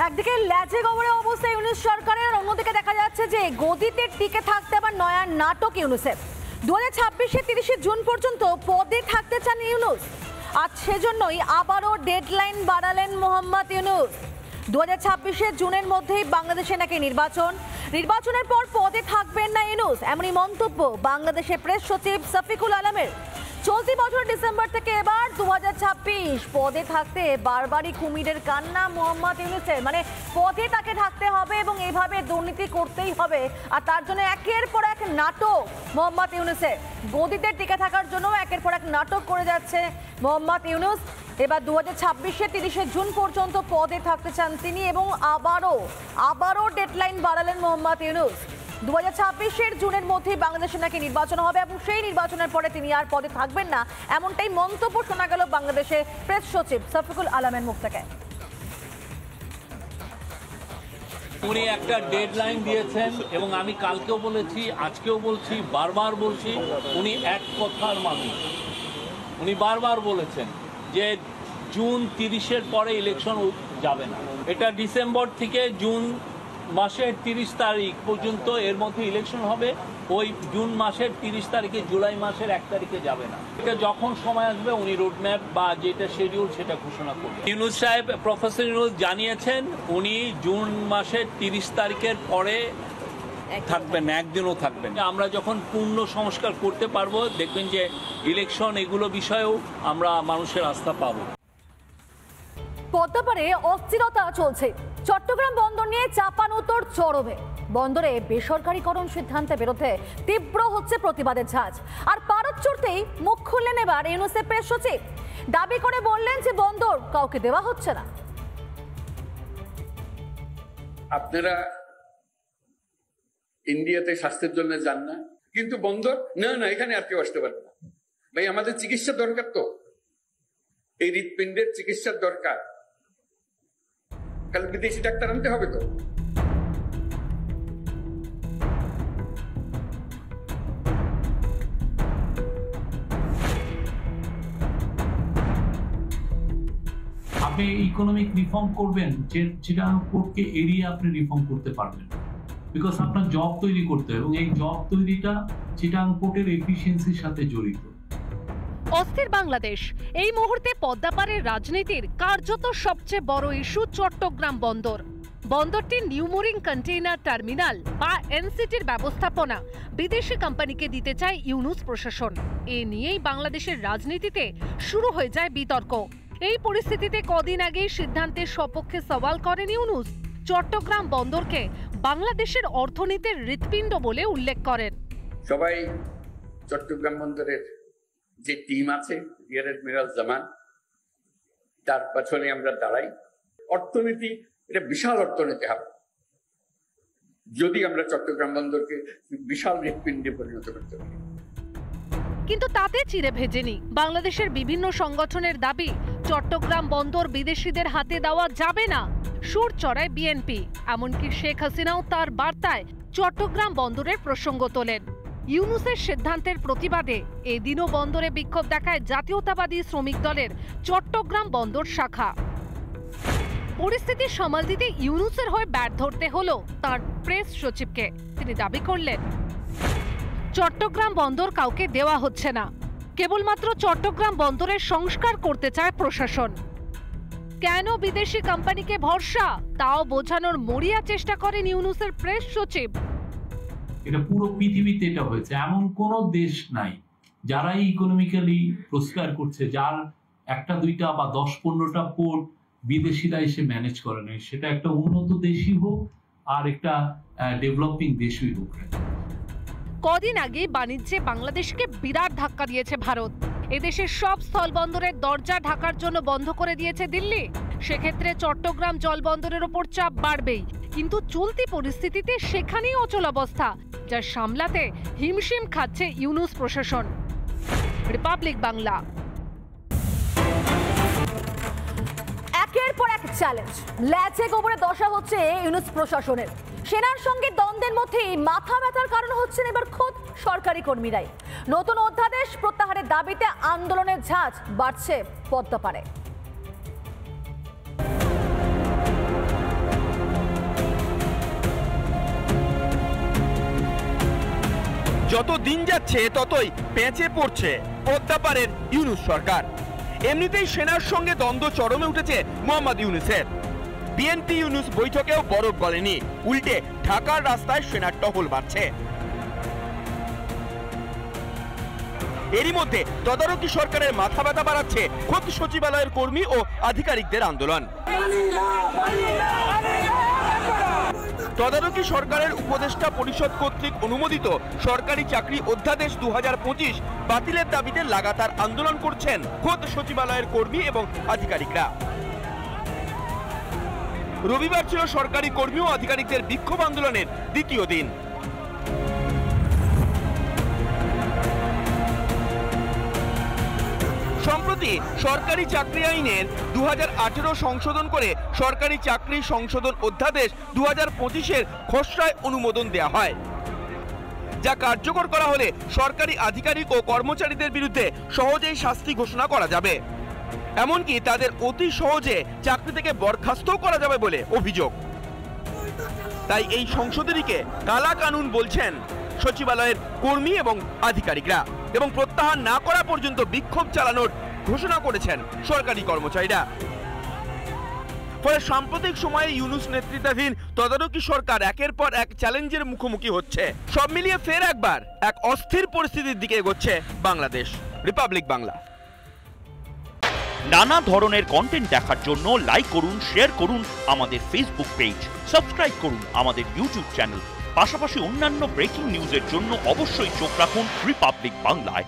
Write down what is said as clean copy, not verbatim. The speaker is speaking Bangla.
একদিকে ল্যাজে গোবরে অবস্থা ইউনূস সরকারের, অন্যদিকে দেখা যাচ্ছে যে গদিতে টিকে থাকতে আবার নয়া নাটক ইউনূসের। 2026 30 জুন পর্যন্ত পদে থাকতে চান ইউনূস, আর সেজন্যই আবারও ডেডলাইন বাড়ালেন মোহাম্মদ ইউনূস। 2026 জুনের মধ্যেই বাংলাদেশে নাকি নির্বাচনের পর পদে থাকবেন না ইউনূস, এমনই মন্তব্য বাংলাদেশের প্রেস সচিব শফিকুল আলমের। চলতি বছর ডিসেম্বর থেকে এবার 2026 পদে থাকতে বারবারই কুমিরের কান্না মোহাম্মদ ইউনূসের। মানে পদে তাকে থাকতে হবে এবং এইভাবে দুর্নীতি করতেই হবে, আর তার জন্য একের পর এক নাটক মোহাম্মদ ইউনূসের। গদিতে টিকে থাকার জন্য একের পর এক নাটক করে যাচ্ছে মোহাম্মদ ইউনূস। এবার 2026 30 জুন পর্যন্ত পদে থাকতে চান তিনি এবং আবারও ডেডলাইন বাড়ালেন মোহাম্মদ ইউনূস। 2026 জুনের মধ্যেই বাংলাদেশে নাকি নির্বাচন হবে এবং সেই নির্বাচনের পরে তিনি আর পদে থাকবেন না, এমনটাই মন্তব্য শোনা গেল বাংলাদেশের প্রেস সচিব শফিকুল আলমের মুখ থেকে। উনি একটা ডেডলাইন দিয়েছেন এবং আমি কালকেও বলেছি, আজকেও বলছি, বারবার বলছি, উনি এক কথার মানুষ। উনি বারবার বলেছেন যে জুন 30-এর পরে ইলেকশন যাবে না। এটা ডিসেম্বর থেকে জুন মাসের 30 তারিখ পর্যন্ত এর মধ্যে ইলেকশন হবে। ওই জুন মাসের 30 তারিখে জুলাই মাসের 1 তারিখে যাবে না। এটা যখন সময় আসবে উনি রোডম্যাপ বা যেটা শিডিউল সেটা ঘোষণা করবেন। ইউনূস সাহেব, প্রফেসর ইউনূস জানিয়েছেন উনি জুন মাসের 30 তারিখের পরে থাকবেন, একদিনও থাকবেন। আমরা যখন পূর্ণ সংস্কার করতে পারবো দেখবেন যে ইলেকশন এগুলো বিষয়েও আমরা মানুষের আস্থা পাবো। পদ্মাপাড়ে অস্থিরতা চলছে। চট্টগ্রাম বন্দর নিয়ে চাপানোতর চরমে। বন্দরে বেসরকারীকরণ সিদ্ধান্তের বিরুদ্ধে তীব্র হচ্ছে প্রতিবাদের ঝাঁজ। আর পারদ চড়তেই মুখ খুললেন এবার ইউনূসের প্রেস সচিব। দাবি করে বললেন যে বন্দর কাউকে দেওয়া হচ্ছে না। আপনারা ইন্ডিয়াতে স্বাস্থ্যের জন্য যান না, কিন্তু বন্দর না এখানে আর কেউ আসতে পারবে না। ভাই, আমাদের চিকিৎসা দরকার, তো এই হৃৎপিণ্ডের চিকিৎসার দরকার, কাল বিদেশি ডাক্তার আনতে হবে। তো আপনি ইকোনমিক রিফর্ম করবেন, চিটাং পোর্টকে এড়িয়ে আপনি রিফর্ম করতে পারবেন, বিকজ আপনার জব তৈরি করতে হবে এবং এই জব তৈরিটা চিটাং পোর্টের এফিসিয়েন্সির সাথে জড়িত। অস্থির বাংলাদেশ। এই মুহূর্তে পদ্মাপাড়ের রাজনীতির কার্যত সবচেয়ে বড় ইস্যু চট্টগ্রাম বন্দর। বন্দরটির নিউমোরিং কন্টেইনার টার্মিনাল বা এনসিটির ব্যবস্থাপনা বিদেশি কোম্পানিকে দিতে চায় ইউনূস প্রশাসন। এ নিয়েই বাংলাদেশের রাজনীতিতে শুরু হয়ে যায় বিতর্ক। এই পরিস্থিতিতে কদিন আগেই সিদ্ধান্তের সপক্ষে সওয়াল করেন ইউনূস। চট্টগ্রাম বন্দরকে বাংলাদেশের অর্থনীতির হৃৎপিণ্ড বলে উল্লেখ করেন। সবাই চট্টগ্রাম বন্দরের যে টিম আছে, রিয়ার অ্যাডমিরাল জামান, তার পেছনে আমরা দাঁড়াই। অর্থনীতি, এটা বিশাল অর্থনীতি হবে যদি আমরা চট্টগ্রাম বন্দরকে বিশাল হৃৎপিণ্ডে পরিণত করতে পারি। কিন্তু তাতে চিড়ে ভেজেনি বাংলাদেশের বিভিন্ন সংগঠনের দাবি, চট্টগ্রাম বন্দর বিদেশিদের হাতে দেওয়া যাবে না। সুর চড়ায় বিএনপি, এমনকি শেখ হাসিনাও তার বার্তায় চট্টগ্রাম বন্দরের প্রসঙ্গ তোলেন। ইউনূসের সিদ্ধান্তের প্রতিবাদে এদিনও বন্দরে বিক্ষোভ দেখায় জাতীয়তাবাদী শ্রমিক দলের চট্টগ্রাম বন্দর শাখা। পরিস্থিতি সামাল দিতে ইউনূসের হয়ে ব্যাট ধরতে হলো তার প্রেস সচিবকে। তিনি দাবি করলেন, চট্টগ্রাম বন্দর কাউকে দেওয়া হচ্ছে না, কেবলমাত্র চট্টগ্রাম বন্দরের সংস্কার করতে চায় প্রশাসন। কেন বিদেশি কোম্পানিকে ভরসা, তাও বোঝানোর মরিয়া চেষ্টা করেন ইউনূসের প্রেস সচিব। এটা পুরো পৃথিবীতে এটা হয়েছে, এমন কোন দেশ নাই যারা ইকোনমিক্যালি প্রসপার করছে, যার একটা দুইটা বা 10-15টা পোর্ট বিদেশিরা এসে ম্যানেজ করে নাই। সেটা একটা উন্নত দেশই হোক আর একটা ডেভেলপিং দেশই হোক। কদিন আগে বাণিজ্যে বাংলাদেশকে বিরাট ধাক্কা দিয়েছে ভারত। এদেশের সব স্থলবন্দরের দরজা ঢাকার জন্য বন্ধ করে দিয়েছে দিল্লি। সেক্ষেত্রে চট্টগ্রাম জলবন্দরের ওপর চাপ বাড়বেই, কিন্তু চলতি পরিস্থিতিতে সেখানেই অচলাবস্থা, যা সামলাতে হিমশিম খাচ্ছে ইউনূস প্রশাসন। রিপাবলিক বাংলা। একের পর এক চ্যালেঞ্জ, ল্যাচে গোবরে দশা হচ্ছে ইউনূস প্রশাসনের। সেনার সঙ্গে দ্বন্দ্বের মধ্যেই মাথা ব্যথার কারণ হচ্ছেন এবার খোদ সরকারি কর্মীরাই। নতুন অধ্যাদেশ প্রত্যাহারের দাবিতে আন্দোলনের ঝাঁজ বাড়ছে পদ্মাপাড়ে। যত দিন যাচ্ছে ততই পেঁচে পড়ছে পদ্মাপাড়ের ইউনূস সরকার। এমনিতেই সেনার সঙ্গে দ্বন্দ্ব চরমে উঠেছে মোহাম্মদ ইউনূসের। বিএনপি ইউনূস বৈঠকেও বরফ গলেনি, উল্টে ঢাকার রাস্তায় সেনার টহল বাড়ছে। এরই মধ্যে তদারকি সরকারের মাথা ব্যথা বাড়াচ্ছে খোদ সচিবালয়ের কর্মী ও আধিকারিকদের আন্দোলন। তদারকি সরকারের উপদেষ্টা পরিষদ কর্তৃক অনুমোদিত সরকারি চাকরি অধ্যাদেশ 2025 বাতিলের দাবিতে লাগাতার আন্দোলন করছেন খোদ সচিবালয়ের কর্মী এবং আধিকারিকরা। রবিবার ছিল সরকারি কর্মী ও আধিকারিকদের বিক্ষোভ আন্দোলনের দ্বিতীয় দিন। সম্প্রতি সরকারি চাকরি আইনের 2018 সংশোধন করে সরকারি চাকরি সংশোধন অধ্যাদেশ 2025-এর খসড়ায় অনুমোদন দেওয়া হয়, যা কার্যকর করা হলে সরকারি আধিকারিক ও কর্মচারীদের বিরুদ্ধে সহজেই শাস্তি ঘোষণা করা যাবে, এমনকি তাদের অতি সহজে চাকরি থেকে বরখাস্তও করা যাবে বলে অভিযোগ। তাই এই সংশোধনীকে কালা কানুন বলছেন সচিবালয়ের কর্মী এবং আধিকারিকরা, এবং প্রত্যাহার না করা পর্যন্ত বিক্ষোভ চালানোর ঘোষণা করেছেন সরকারি কর্মচারীরা। ফলে সাম্প্রতিক সময়ে ইউনূস নেতৃত্বাধীন তদারকি সরকার একের পর এক চ্যালেঞ্জের মুখোমুখি হচ্ছে। সব মিলিয়ে ফের একবার এক অস্থির পরিস্থিতির দিকে এগোচ্ছে বাংলাদেশ। রিপাবলিক বাংলা। নানা ধরনের কন্টেন্ট দেখার জন্য লাইক করুন, শেয়ার করুন আমাদের ফেসবুক পেজ, সাবস্ক্রাইব করুন আমাদের ইউটিউব চ্যানেল। পাশাপাশি অন্যান্য ব্রেকিং নিউজের জন্য অবশ্যই চোখ রাখুন রিপাবলিক বাংলায়।